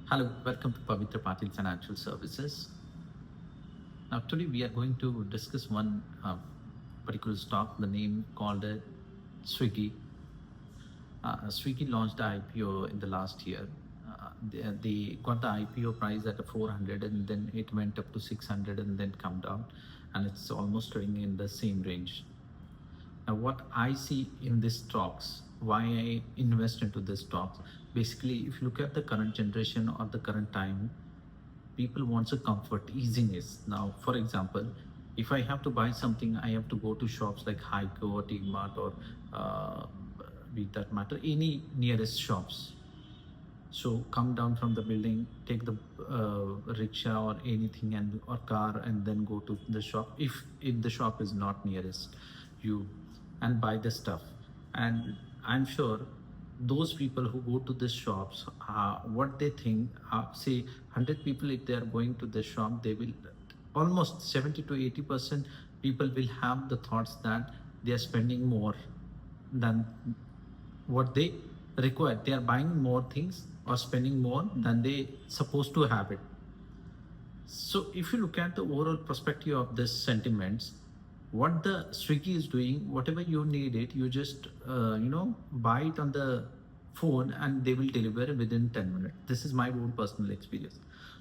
Hello, welcome to Pavitra Financial Services. Now, today we are going to discuss one particular stock, the name called Swiggy. Swiggy launched the IPO in the last year. They got the IPO price at 400 and then it went up to 600 and then come down, and it's almost trading in the same range. Now, what I see in these stocks, why I invest into these stocks, basically, if you look at the current generation or the current time, people wants a comfort, easiness. Now, for example, if I have to buy something, I have to go to shops like Heiko or T-Mart or be that matter, any nearest shops. So come down from the building, take the rickshaw or anything and or car, and then go to the shop. If the shop is not nearest you, and buy the stuff. And I'm sure those people who go to the shops, what they think, say 100 people, if they are going to the shop, they will almost 70 to 80% people will have the thoughts that they are spending more than what they require. They are buying more things or spending more than they supposed to have it. So if you look at the overall perspective of this sentiments, what the Swiggy is doing, whatever you need it, you just buy it on the phone and they will deliver within 10 minutes. This is my own personal experience.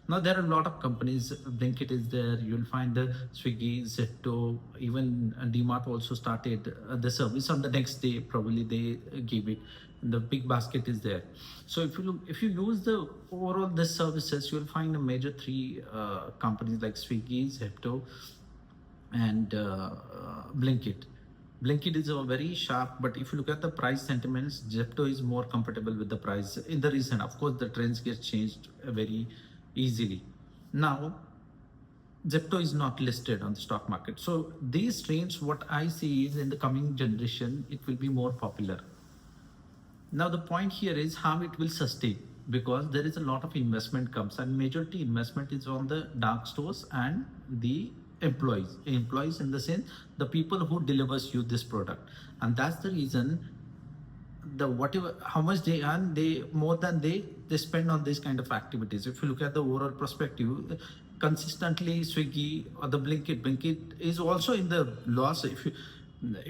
Now there are a lot of companies. Blinkit is there. You'll find the Swiggy, Zepto, even DMart also started the service on the next day. Probably they give it. The big basket is there. So if you use the overall this services, you'll find a major three companies like Swiggy, Zepto, and Blinkit. Blinkit is a very sharp, but if you look at the price sentiments, Zepto is more comfortable with the price in the recent. Of course, the trends get changed very easily. Now, Zepto is not listed on the stock market. So these trends, what I see is in the coming generation, it will be more popular. Now the point here is how it will sustain, because there is a lot of investment comes, and majority investment is on the dark stores and the employees in the sense the people who delivers you this product. And that's the reason the whatever how much they earn, they more than they spend on this kind of activities. If you look at the overall perspective, consistently Swiggy or the Blinkit is also in the loss. If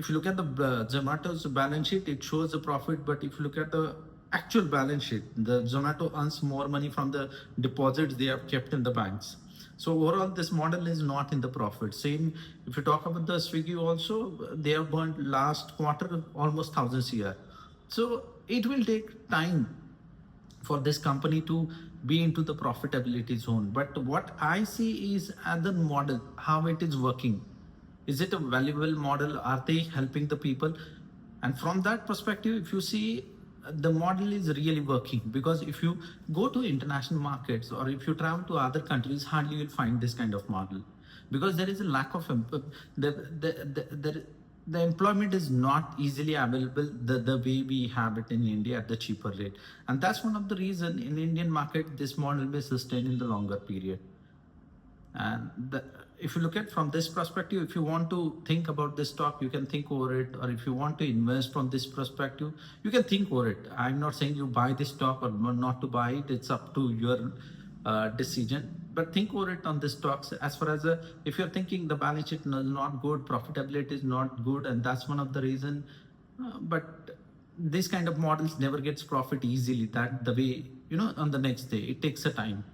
you look at the Zomato's balance sheet, it shows the profit, but if you look at the actual balance sheet, the Zomato earns more money from the deposits they have kept in the banks. So overall, this model is not in the profit. Same if you talk about the Swiggy also, they have burned last quarter almost 1,000 CR. So it will take time for this company to be into the profitability zone. But what I see is other model, how it is working. Is it a valuable model? Are they helping the people? And from that perspective, if you see, the model is really working, because if you go to international markets or if you travel to other countries, hardly you'll find this kind of model, because there is a lack of the employment is not easily available the way we have it in India at the cheaper rate. And that's one of the reason in Indian market this model may sustain in the longer period. And if you look at from this perspective, if you want to think about this stock, you can think over it. Or if you want to invest from this perspective, you can think over it. I'm not saying you buy this stock or not to buy it. It's up to your decision. But think over it on the stocks. As far as if you're thinking the balance sheet is not good, profitability is not good, and that's one of the reason. But this kind of models never gets profit easily. That the way on the next day, it takes a time.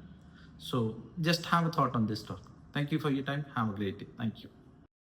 So just have a thought on this stock. Thank you for your time. Have a great day. Thank you.